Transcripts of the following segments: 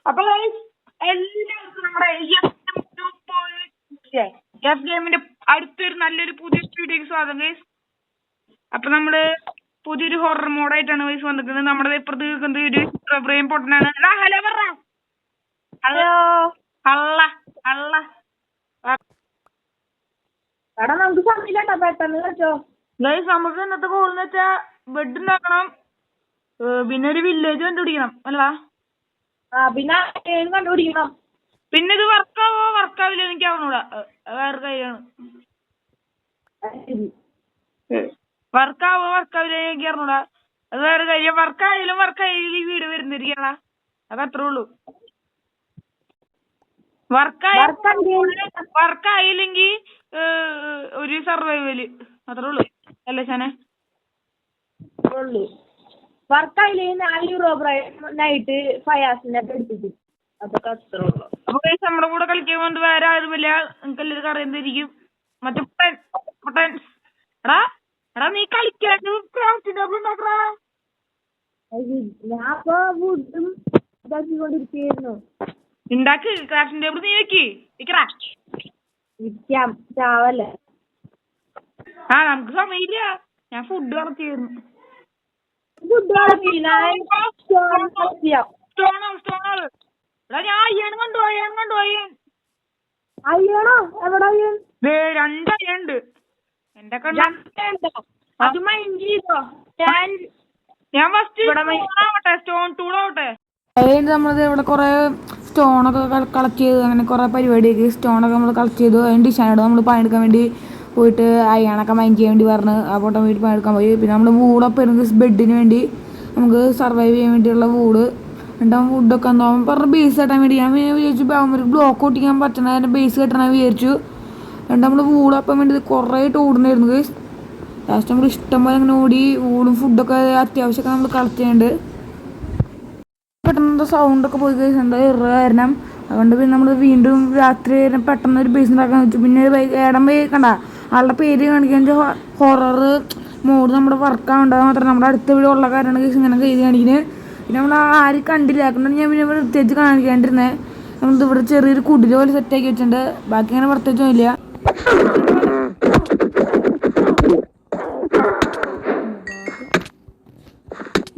അപ്പൊ എല്ലാവർക്കും നമ്മുടെ എഫ് ഗെയിമിന്റെ അടുത്തൊരു നല്ലൊരു പുതിയ വീഡിയോക്ക് സ്വാഗതം ഗൈസ്. അപ്പൊ നമ്മള് പുതിയൊരു ഹൊറർ മോഡായിട്ടാണ് ഗൈസ് വന്നിരിക്കുന്നത്. നമ്മുടെ ഇപ്പുറത്ത് കേൾക്കുന്നത് ഒരു ബ്രെയിൻ പൊട്ടനാണ്. ഹലോ പറ. ഹലോ അള്ള അള്ള എടാ നമുക്ക് സമയമില്ലാട്ടോ, പെട്ടെന്ന് കളിച്ചോ ഗൈസ്. നമുക്ക് ഇന്നത്തെ ഗോൾ എന്ന് വെച്ചാ ബെഡ് ഉണ്ടാക്കണം, പിന്നെ ഒരു വില്ലേജ് കണ്ടുപിടിക്കണം അല്ലടാ. പിന്നെ കണ്ടുപിടിക്കണം. പിന്നെ ഇത് വർക്കാവോ വർക്കാവില്ല എനിക്ക് അറിഞ്ഞൂടാ, വേറെ കാര്യമാണ്. വർക്കാവോ വർക്കാവില്ല എനിക്ക് അറിഞ്ഞൂടാ, അത് വേറെ കാര്യം. വർക്കായാലും ഈ വീട് വരുന്നിരിക്കണ അത് അത്രേ ഉള്ളൂ. വർക്കായില്ലെങ്കിൽ ഒരു സർവൈവല് അത്രേ ഉള്ളൂ അല്ലേ ശാനെ? വർക്കായില്ലെങ്കിൽ 4 യൂറോ നൈറ്റ് ഫയാസിനെ എടുത്തിട്ട് അതൊക്കെ അത്രേ ഉള്ളൂ. അപ്പൊ നമ്മുടെ കൂടെ കളിക്കാൻ കൊണ്ട് വേറെ ആരുമില്ല, നിങ്ങൾക്ക് എല്ലാവർക്കും അറിയുന്നതായിരിക്കും. മറ്റേ പൊട്ടൻ എടാ എടാ നീ കളിക്കാൻ ക്രാഫ്റ്റിംഗ് ടേബിൾ ഉണ്ടാക്കടാ. ഞാൻ ഇപ്പൊ വുഡും ഇതാക്കിക്കൊണ്ടിരിക്കുന്നു. ഉണ്ടാക്ക് ക്രാഫ്റ്റിംഗ് ടേബിൾ, നീ വെക്കടാ. വിൽക്കാം, ചാവല്ലേ. നമുക്ക് സമയമില്ല, ഞാൻ ഫുഡ് കളക്ട് ഞാൻ അയ്യാണ് കൊണ്ടുപോയി. അയ്യണോ? എവിടെ അയ്യൻ? 2 അയ്യുണ്ട് എന്റെ അത് മൈൻഡ് ചെയ്തോ? ഞാൻ ഫസ്റ്റ് സ്റ്റോൺ ടൂൾ ആവട്ടെ. നമ്മളത് ഇവിടെ കുറെ സ്റ്റോണൊക്കെ കളക്ട് ചെയ്തു, അങ്ങനെ കുറെ പരിപാടിയൊക്കെ സ്റ്റോണൊക്കെ നമ്മൾ കളക്ട് ചെയ്തു. അതിന് ഡിസൈനോട് നമ്മൾ പണിയെടുക്കാൻ വേണ്ടി പോയിട്ട് അയ്യാണൊക്കെ മൈൻഡ് ചെയ്യാൻ വേണ്ടി പറഞ്ഞ് ആ പോട്ടം വേണ്ടി പണിയെടുക്കാൻ പോയി. പിന്നെ നമ്മൾ വൂളൊക്കെ ബെഡിന് വേണ്ടി നമുക്ക് സർവൈവ് ചെയ്യാൻ വേണ്ടിയുള്ള വൂള് ഉണ്ടാവും. വുഡൊക്കെ എന്താവും പറഞ്ഞ ബേസ് കെട്ടാൻ വേണ്ടി ഞാൻ വിചാരിച്ചു ഒരു ബ്ലോക്ക് ഒട്ടിക്കാൻ പറ്റണ ബേസ് കെട്ടണമെന്ന് വിചാരിച്ചു. എന്നിട്ട് നമ്മൾ വൂളപ്പം വേണ്ടി കുറേ ഓടുന്നായിരുന്നു. ലാസ്റ്റ് നമ്മൾ ഇഷ്ടം പോലെ അങ്ങനെ ഓടി വൂളും ഫുഡൊക്കെ അത്യാവശ്യമൊക്കെ നമ്മൾ കളക്ട് ചെയ്യുന്നുണ്ട്. പെട്ടെന്ന് സൗണ്ടൊക്കെ പോയി എന്താ കാരണം അതുകൊണ്ട് പിന്നെ നമ്മൾ വീണ്ടും രാത്രി പെട്ടെന്ന് ഒരു ബേസ് ഉണ്ടാക്കാൻ വെച്ചു. പിന്നെ ഇടം പോയി കണ്ട ആളുടെ പേര് കാണിക്കാൻ ഹൊറർ മോഡ് നമ്മുടെ വർക്കാവുണ്ടാകും മാത്രം നമ്മുടെ അടുത്ത വീട് ഉള്ള കാര്യമാണ് ഇങ്ങനെ ചെയ്ത് കാണിക്കുന്നത്. പിന്നെ നമ്മൾ ആരും കണ്ടില്ല, അതുകൊണ്ട് ഞാൻ പിന്നെ ഇവിടെ പ്രത്യേകിച്ച് കാണിക്കാണ്ടിരുന്നത്. നമ്മളിത് ഇവിടെ ചെറിയൊരു കുടില് പോലെ സെറ്റാക്കി വെച്ചിട്ടുണ്ട്, ബാക്കി അങ്ങനെ പ്രത്യേകിച്ചൊന്നും ഇല്ല.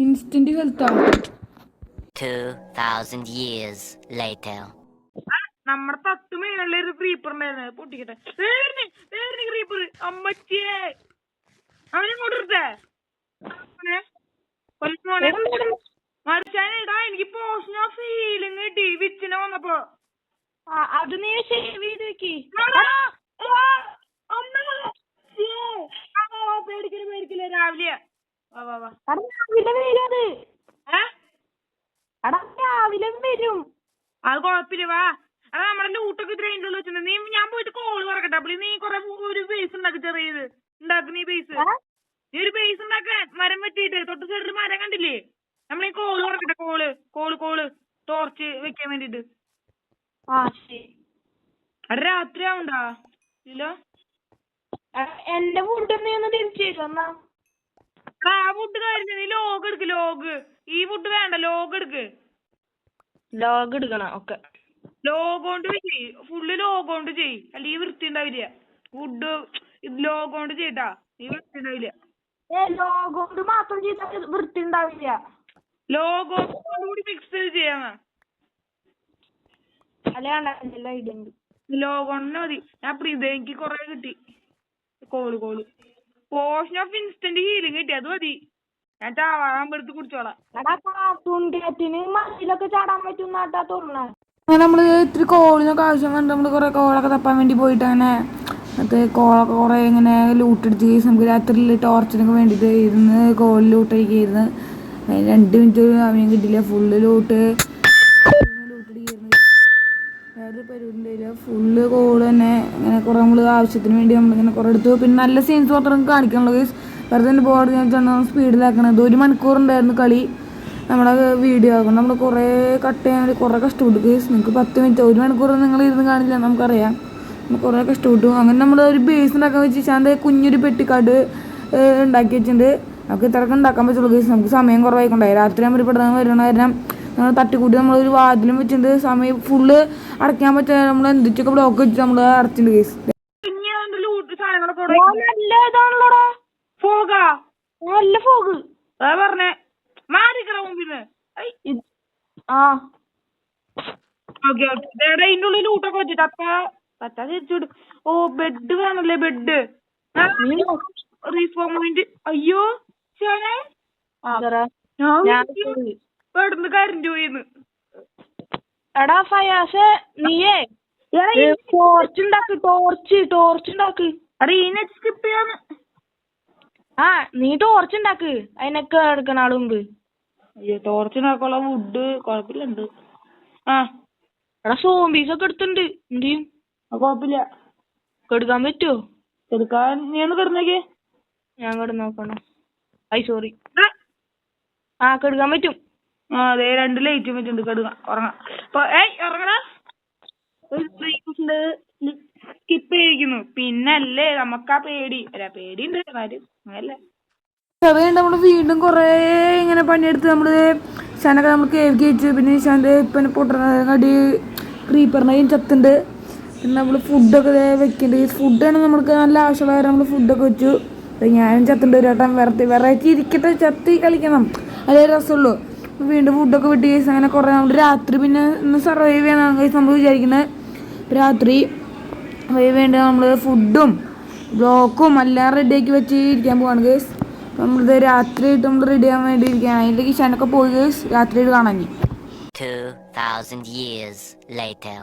ഇൻസ്റ്റന്റ് ഹെൽത്താണ്. 2000 years later. നമ്മുടെ തത്തുമേലുള്ളൊരു ക്രീപ്പർ ഉണ്ടായിരുന്നു, പൊട്ടിക്കട്ടെ. ക്രീപ്പർ അമ്മച്ചിയെ അവനെങ്ങോട്ടെ മരിച്ചാനിടാ. എനിക്ക് പോസ്റ്റിന് ഫീലിംഗ് കിട്ടി വിച്ചിനെ വന്നപ്പോ. അത് നീ സേവ് ചെയ്ത് വെക്കി. പേടിക്കല് രാവിലെ വരും. അത് കുഴപ്പമില്ല, വാ. അത് നമ്മുടെ ലൂട്ടൊക്കെ ഇത്രയും വെച്ചിട്ടുണ്ട്. നീ ഞാൻ പോയിട്ട് കോള് പറക്കട്ടെ. അപ്പോൾ നീ ഒരു ബേസ് ഉണ്ടാക്കി ചെറിയത് ഉണ്ടാക്ക്. നീ ഒരു ബേസ് ഉണ്ടാക്കാൻ മരം വെട്ടിയിട്ട് തൊട്ട് സൈഡിൽ മരം കണ്ടില്ലേ? നമ്മൾ ഈ കോള് പറക്കട്ടെ. കോള് ടോർച്ച് വെക്കാൻ വേണ്ടിട്ട്. അത് രാത്രി ആവണ്ടാ ഇല്ല. എന്റെ ഫുഡ് നീ ഒന്ന് തിരിച്ചു തരുന്ന. ആ ഫുഡ് കഴിഞ്ഞ നീ ലോഗ് എടുക്ക്. ഈ ഫുഡ് വേണ്ട, ലോഗ് എടുക്കണം. ഓക്കെ, ലോഗോണ്ട് ചെയ്യ്, ഫുള്ള് ലോഗോണ്ട് ചെയ്യ്, അല്ലെങ്കിൽ വൃത്തി ഉണ്ടാവില്ല. ഫുഡ് ലോഗോണ്ട് ചെയ്യട്ടാ, നീ വൃത്തി ഉണ്ടാവില്ല. ലോഗോണ്ട് മാത്രം ചെയ്താൽ വൃത്തി ഉണ്ടാവില്ല. ലോഗോണ്ട് മിക്സ് ചെയ്ത് ചെയ്യാന്നാ. ലോഗോണ്ട് മതി. ഞാൻ എനിക്ക് കൊറേ കിട്ടി. കോള് പോഷൻ ഓഫ് ഇൻസ്റ്റന്റ് ഹീലിംഗ് കിട്ടി, അത് മതി. ഞാൻ ചാവാൻ എടുത്ത് കുടിച്ചോളാം. മസിലൊക്കെ ചാടാൻ പറ്റും നാട്ടാ തോന്നണ. അങ്ങനെ നമ്മൾ ഇത്തിരി കോളിനൊക്കെ ആവശ്യം കണ്ട് നമ്മൾ കുറേ കോളൊക്കെ തപ്പാൻ വേണ്ടി പോയിട്ട് അങ്ങനെ അത് കോളൊക്കെ കുറേ ഇങ്ങനെ ലൂട്ടെടുത്ത് നമുക്ക് രാത്രി ടോർച്ചിനൊക്കെ വേണ്ടിയിട്ട് ഇരുന്ന് കോൾ ലൂട്ടടിക്കായിരുന്നു. 2 മിനിറ്റ് സമയം കിട്ടില്ല, ഫുള്ള് ലൂട്ടടിക്കായിരുന്നു. വേറൊരു പരിപാടി ഉണ്ടായില്ല, ഫുള്ള് കോള് തന്നെ. അങ്ങനെ കുറേ നമ്മൾ ആവശ്യത്തിന് വേണ്ടി നമ്മളിങ്ങനെ കുറേ എടുത്തു. പിന്നെ നല്ല സീൻസ് മാത്രം കാണിക്കാനുള്ളൂ. വെറുതെ ബോർഡ് ഞാൻ സ്പീഡിലാക്കണത്. 1 മണിക്കൂറുണ്ടായിരുന്നു കളി. നമ്മുടെ വീഡിയോ ആക്കണം, നമ്മൾ കുറേ കട്ട് ചെയ്യാൻ വേണ്ടി കുറേ കഷ്ടപ്പെട്ടു. നിങ്ങൾക്ക് 10 മിനിറ്റ് 1 മണിക്കൂർ നിങ്ങൾ ഇരുന്ന് കാണില്ല, നമുക്കറിയാം. നമ്മൾ കുറേ കഷ്ടപ്പെട്ടു. അങ്ങനെ നമ്മൾ ഒരു ബേസ് ഉണ്ടാക്കാൻ വെച്ച് ശാന്ത കുഞ്ഞൊരു പെട്ടിക്കാട് ഉണ്ടാക്കി വെച്ചിട്ടുണ്ട്. നമുക്ക് ഇത്രയൊക്കെ ഉണ്ടാക്കാൻ പറ്റുള്ളൂ. നമുക്ക് സമയം കുറവായിക്കൊണ്ടായി. രാത്രി നമ്മൾ പെട്ടെന്ന് വരണ കാരണം തട്ടിക്കൂട്ടി നമ്മളൊരു വാതിലും വെച്ചിട്ടുണ്ട്. സമയം ഫുള്ള് അടയ്ക്കാൻ പറ്റാതെ നമ്മൾ എന്തൊക്കെ ബ്ലോക്ക് വെച്ചിട്ട് നമ്മൾ അടച്ചിട്ടുണ്ട് കേസ്. നല്ല ഇതാണല്ലോടാ ഫോഗാ നല്ല ഫോഗ്. അതാ പറഞ്ഞേ മാറിക്കറ മുമ്പിന്ന്. ആ ഓക്കെ ഇതിന്റെ ഉള്ളിൽ ലൂട്ടൊക്കെ വെച്ചിട്ട് തത്ത തിരിച്ചുവിടും. ഓ ബെഡ് വേണല്ലേ ബെഡ് റീഫോമിന്റ്. അയ്യോ ശാനെ ബെഡ്ന്ന് കരണ്ട് പോയിന്ന്. എടാ ഫയാസ് നീയേ ടോർച്ച് ഉണ്ടാക്ക് ടോർച്ച് ഉണ്ടാക്ക്. അടെ ഈ നെറ്റ് സ്കിപ്പ് ചെയ്യാന്ന്. ആ നീ ടോർച്ച് ഉണ്ടാക്ക് അതിനൊക്കെ എടുക്കണ ആള് മുമ്പ്. അയ്യോ ടോർച്ചിനൊക്കെയുള്ള വുഡ് കുഴപ്പമില്ലുണ്ട്. ആ എടാ സോംബീസ് ഒക്കെ എടുത്തിട്ടുണ്ട്. എന്ത് ചെയ്യും? കുഴപ്പമില്ല. കെടുക്കാൻ പറ്റുമോ? കെടുക്കാൻ നീ ഒന്ന് കിടന്നേക്കേ. ഞാൻ കിടന്ന് നോക്കണം. സോറി. ആ കെടുക്കാൻ പറ്റും. ആ അതെ 2 ലൈറ്റും വെച്ചിട്ടുണ്ട്. കെടുക്കാം ഉറങ്ങാം. ഉറങ്ങടാ. സ്കിപ്പ് ചെയ്യിക്കുന്നു. പിന്നല്ലേ നമുക്കാ പേടി. അല്ല പേടിയുണ്ട് കാര്യം അങ്ങനല്ലേ. അത് കഴിഞ്ഞ് നമ്മൾ വീണ്ടും കുറേ ഇങ്ങനെ പണിയെടുത്ത് നമ്മൾ ഇഷാനൊക്കെ നമ്മൾ കേൾക്കി വെച്ചു. പിന്നെ ഇഷാൻ്റെ ഇപ്പം പൊട്ടണടി ക്രീപ്പറിനെയും ചത്തുണ്ട്. പിന്നെ നമ്മൾ ഫുഡൊക്കെ വെക്കുന്നുണ്ട്. ഫുഡാണ് നമുക്ക് നല്ല ആവശ്യമുള്ള കാര്യം നമ്മൾ ഫുഡൊക്കെ വെച്ചു. ഞാനും ചത്തുണ്ട് ഒരു വട്ടം. വെറൈറ്റി ഇരിക്കട്ടെ ചത്തി കളിക്കണം അതേ രസമുള്ളൂ. വീണ്ടും ഫുഡൊക്കെ വിട്ട് കേസ് അങ്ങനെ കുറേ നമ്മൾ രാത്രി പിന്നെ ഇന്ന് സർവൈവ് ചെയ്യാനാണ് കേസ് നമ്മൾ വിചാരിക്കുന്നത്. രാത്രി വേണ്ടി നമ്മൾ ഫുഡും ബ്ലോക്കും എല്ലാം റെഡിയാക്കി വെച്ച് ഇരിക്കാൻ പോവാണ് കേസ്. നമ്മളിത് രാത്രിയായിട്ട് നമ്മൾ റെഡി ആവാൻ വേണ്ടി ഇരിക്കുകയാണ്. അതിൻ്റെ കിഷാനൊക്കെ പോയി കേസ് രാത്രിയായിട്ട് കാണാൻ. 2000 years later.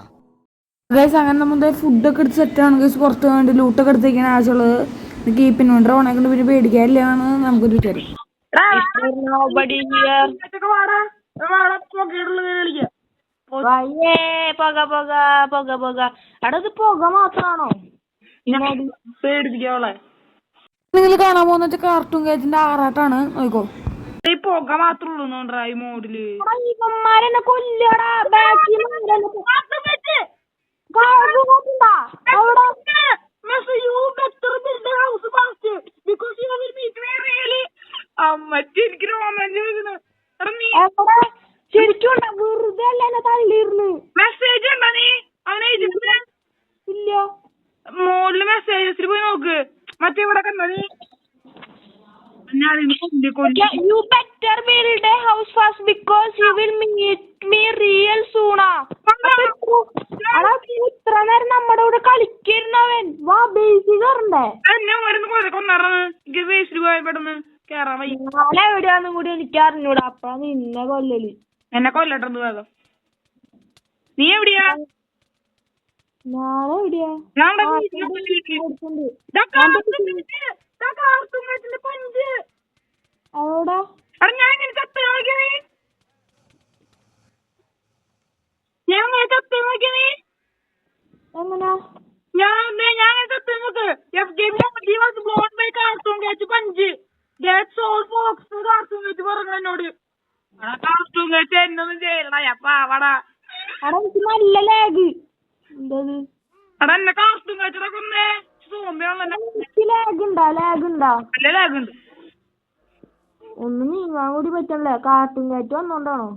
ഗൈസ് അങ്ങനെ നമ്മൾ ഫുഡൊക്കെ എടുത്ത് സെറ്റാണ് ഗൈസ്. പുറത്ത് വേണ്ടി ലൂട്ടൊക്കെ എടുത്തേക്കാണ് ആവശ്യമുള്ളത്. കീപ്പിൻ വേണ്ട ഓണാക്കൊണ്ട് പിന്നെ പേടിക്കാനില്ലാണ് നമുക്കൊരു വിചാരം. പുക മാത്രാണോ പേടിപ്പിക്കാവളെ? നിങ്ങൾ കാണാൻ പോകുന്ന വെച്ചാൽ കാർട്ടൂൺ കേജിന്റെ ആറാട്ടാണ്. നോക്കോ ഈ പുക മാത്രമേ ഉള്ളൂ ഡ്രൈവ് മോഡില്. മെസ്സേജ് ഉണ്ടോ നീ അവനെ ഇല്ല? മോളില് മെസ്സേജസിൽ പോയി നോക്ക്. മറ്റേ ഇവിടെ കണ്ടോ നീ? You better build a house fast because you will meet me real soon. ഇത്ര നേരം നമ്മുടെ കൂടെ കളിക്കുന്നവൻ വാ ബേസിൽ കയറണ്ടേ? ബേസിൽ പോയ പെട്ടെന്ന് കേറാൻ വയ്യ. നാളെ എവിടെയാന്നും കൂടി എനിക്ക് അറിഞ്ഞൂടാ. അപ്പഴാ നിന്നെ കൊല്ലല്. എന്നെ കൊല്ലട്ടെന്ന് വേഗം. നീ എവിടെയാ? നാളെ എവിടെയാ? അവിടെ ഞാൻ ഇങ്ങനെ ചത്ത നോക്കിയേ. ഞാൻ ഇങ്ങനെ ചത്ത നോക്കിയേ. എങ്ങനാ? ഞാൻ ചത്ത നോക്ക്. Blown by cartoon catch punch gets all folks cartoon catch പറഞ്ഞു എന്നോട്. കാർട്ടൂൺ കാച്ച് എന്നൊന്നും ചെയ്യലടാ പാവടാ. അവിടെ എനിക്ക് നല്ല ലാഗ്. എന്തത്? എടാ എന്നെ കാർട്ടൂൺ കാച്ചടാ കൊന്നേ. ലാഗുണ്ടാ? നല്ല ലാഗുണ്ട്. ഒന്ന് നീങ്ങാൻ കൂടി പറ്റണല്ലേ? കാർട്ടൂൺ കാറ്റ് വന്നോണ്ടാണോ?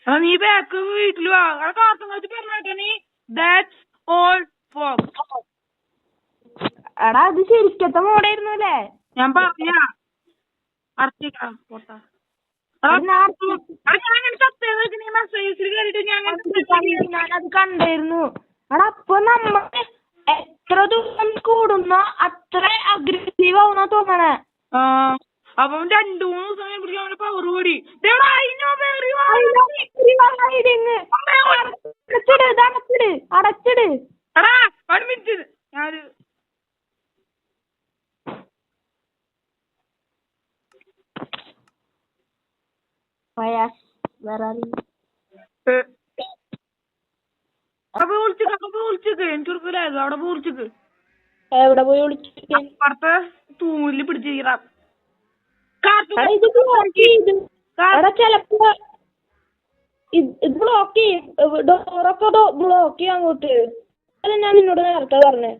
നീ ബാക്ക് വീട്ടിൽ വാ. കാർട്ടൂൺ കാച്ച് പറഞ്ഞോട്ടെ നീ. That's all folks. എടാ അത് ശരിക്കത്തെ മോഡായിരുന്നു അല്ലേ? ഞാൻ പറഞ്ഞ അത് കണ്ടായിരുന്നു. എടാ അപ്പൊ നമ്മൾ എത്ര ദിവസം കൂടുന്നോ അത്ര അഗ്രസീവ് ആവുന്ന തോന്നണേ. അപ്പം 2-3 ദിവസം കഴിയുമ്പോഴേക്കും അവന്റെ പവർ കൂടി. അടച്ചിട്. ഞാനൊരു എവിടെ പോയി വിളിച്ചു? അപ്പുറത്തെ തൂണില് പിടിച്ചിരിക്കണം. ചെലപ്പോ ഇത് ബ്ലോക്ക് ചെയ്യും. ഡോറൊക്കെ ബ്ലോക്ക് ചെയ്യാൻ അങ്ങോട്ട്. അല്ല ഞാൻ നിന്നോട് നേരത്തെ പറഞ്ഞേ.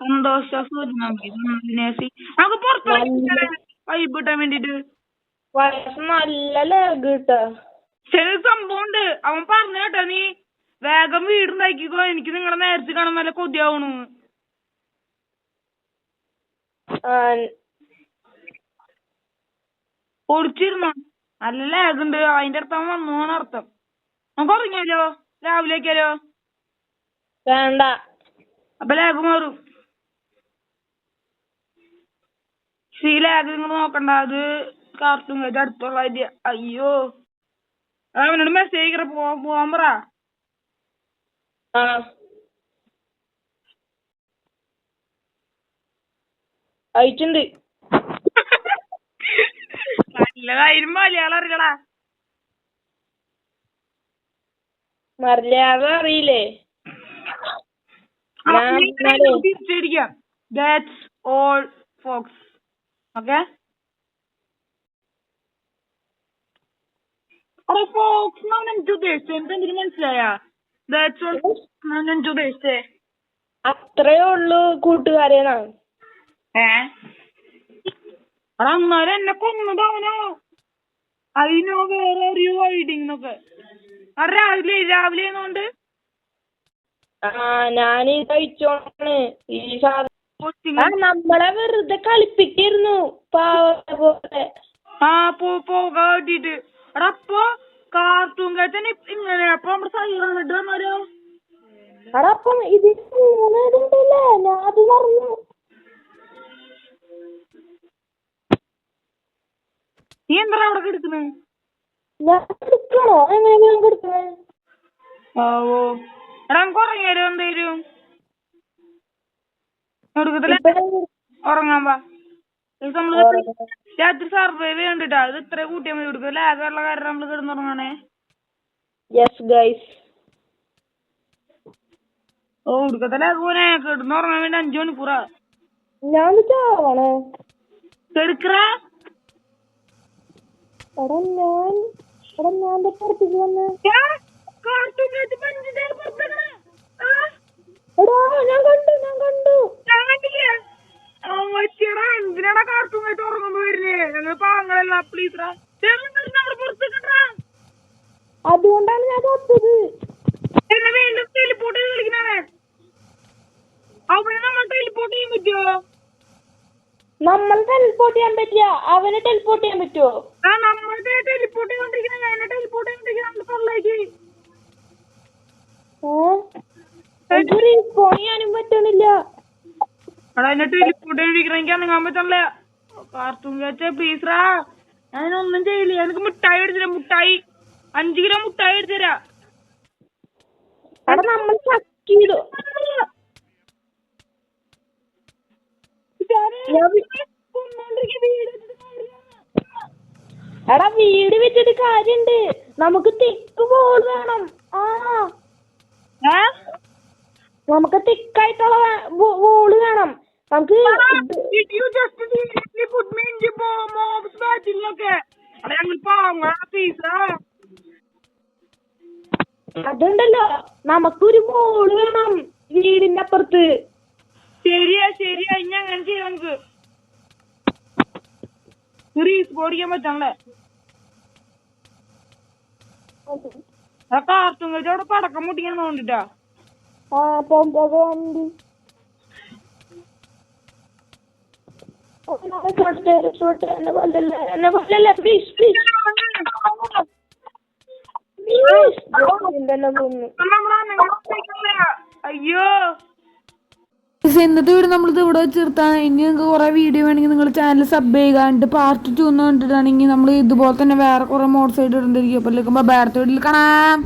സന്തോഷ നമുക്ക് പുറത്ത് വൈബ് കിട്ടാൻ വേണ്ടിട്ട് നല്ല ലാഗ് കിട്ടാ. ചില സംഭവം ഉണ്ട്. അവൻ പറഞ്ഞു കേട്ടോ, നീ വേഗം വീടുണ്ടാക്കിക്കോ, എനിക്ക് നിങ്ങളെ നേരത്തെ കാണാൻ നല്ല കൊതിയാവണു. പൊടിച്ചിരുന്നോ? നല്ല ലാഗ് ഉണ്ട്. അതിന്റെ അർത്ഥം വന്നു അർത്ഥം. നമുക്ക് ഉറങ്ങിയാലോ? രാവിലേക്കാലോ? വേണ്ട, അപ്പൊ ലാഗ് മാറും. ഈ ലാഗ് നിങ്ങൾ നോക്കണ്ട, അത് കാർട്ടൂൺ അടുത്തുള്ള ഐഡിയ. അയ്യോ, അവനോട് മെസ്സേജ് പോവാൻ പറ. അയച്ചിണ്ട്. നല്ല കാര്യം മലയാളം അറിയടാ. മലയാളം അറിയില്ലേ? തിരിച്ചടിക്കാം. That's all folks. Okay? അതെ ഫോക്സ് എന്നാണ് എനിക്ക് ഉദ്ദേശിച്ചത്. എനിക്ക് എന്തിനു മനസ്സിലായ? That's all എന്നാണ് എനിക്ക് ഉദ്ദേശിച്ചേ. അത്രേ ഉള്ളു കൂട്ടുകാരനാ. അന്നേരം എന്നെ കൊന്നതാവനോ? അതിനോ വേറെ അറിയോ ഹൈഡിങ് എന്നൊക്കെ. രാവിലെ കൊണ്ട് ഞാനീ കഴിച്ചോണ്ടാണ് ഈ സാധനം. നമ്മളെ വെറുതെ കളിപ്പിക്കായിരുന്നു പോലെ. പോകാട്ടിട്ട്. എടാ അപ്പൊ കാർട്ടൂൺ കാഴ്ച ഇങ്ങനെ അപ്പൊ നമ്മുടെ സൈറണിട്ട് വന്നാലോ? എടാ അപ്പം ഇതിന് 3 ഇതുണ്ടല്ലേ, ഞാൻ അത് പറഞ്ഞു. നീ എന്താ അവിടെ കിടക്കണേ? ഞാൻ കിടക്കണോ? എങ്ങനെയാണ് കിടക്കണേ? ഓ എടാ നമുക്ക് ഉറങ്ങിയാലോ? എന്തേലും ഉറങ്ങാൻ പാ. നമ്മള് രാത്രി സർവൈവ് ചെയ്യണ്ടിട്ടാ. ഇത് ഇത്ര കൂട്ടിയാൽ മതി. കൊടുക്കുക ലാഗുള്ള കാരണം നമ്മള് കിടന്നുറങ്ങാണേ. കൊടുക്കത്തെ ലാഗുനെ കിടന്നുറങ്ങാൻ വേണ്ടി 5 മണിക്കൂറാ. ഞാൻ ചാവണേ കെടുക്കറ. ഞാൻ പുറത്തേക്ക് വന്നേ. എന്തിനാടാ കാർട്ടൂൺ ആയിട്ട് ഉറങ്ങുമ്പോ വരുന്നേ? ഞങ്ങൾ പാങ്ങളല്ല. പ്ലീസ് അതുകൊണ്ടാണ് ഞാൻ തൊട്ടത്. എന്നെ വീണ്ടും ടെലിപ്പോർട്ട് ചെയ്ത് കളിക്കണേ. അവന് നമ്മൾ ടെലിപ്പോർട്ട് ചെയ്യാൻ പറ്റുമോ? നമ്മൾ ടെലിപ്പോർട്ട് ചെയ്യാൻ പറ്റില്ല, അവനെ ടെലിപ്പോർട്ട് ചെയ്യാൻ പറ്റുമോ? നമ്മൾ ടെലിപ്പോർട്ട് ചെയ്തോണ്ടിരിക്കണേ. എന്നെ ടെലിപ്പോർട്ട് ചെയ്തോണ്ടിരിക്കണ നമ്മുടെ തൊള്ളേക്ക്. റീസ്പോൺ ചെയ്യാനും പറ്റണില്ല. എന്നെ ടെലിപ്പോർട്ട് ചെയ്തിരിക്കണ എനിക്ക് അനങ്ങാൻ പറ്റണല്ലേ. കാർട്ടൂൺ കാച്ച പ്ലീസ്റാ. ഞാനൊന്നും ചെയ്യില്ല. എനിക്ക് മുട്ടായി എടുത്തരാ. മുട്ടായി 5 കിലോ മുട്ടായി എടുത്തരാ. അവിടെ നമ്മൾ ചക്കിയിടും. എടാ വീട് വെച്ചിട്ട് കാര്യണ്ട്. നമുക്ക് തിക്ക് ബോൾ വേണം. നമുക്ക് തിക്കായിട്ടുള്ള ബോള് വേണം. നമുക്ക് അതുണ്ടല്ലോ, നമുക്കൊരു ബോള് വേണം വീടിന്റെ അപ്പുറത്ത്. ശരിയാ ഇനി അങ്ങനെ ചെയ്യാം. നമുക്ക് റീസ്പോടിക്കാൻ പറ്റണല്ലേ. കാർട്ടൂൺ കഴിച്ച അവിടെ പടക്കം മുട്ടിക്കാൻ തോന്നിട്ടാ. അയ്യോ ഇന്നത്തെ വീഡിയോ നമ്മളിത് ഇവിടെ വെച്ചിർത്താൻ. ഇനി നിങ്ങൾക്ക് കുറെ വീഡിയോ വേണമെങ്കിൽ നിങ്ങൾ ചാനൽ സബ് ചെയ്യുക. എന്നിട്ട് പാർട്ട് 2 എന്ന് കണ്ടിട്ടാണെങ്കിൽ നമ്മൾ ഇതുപോലെ തന്നെ വേറെ കുറെ മോഡ് സൈഡ് ഇടണ്ടിരിക്കും. അപ്പോൾ വേറെ വീഡിയോയിൽ കാണാം.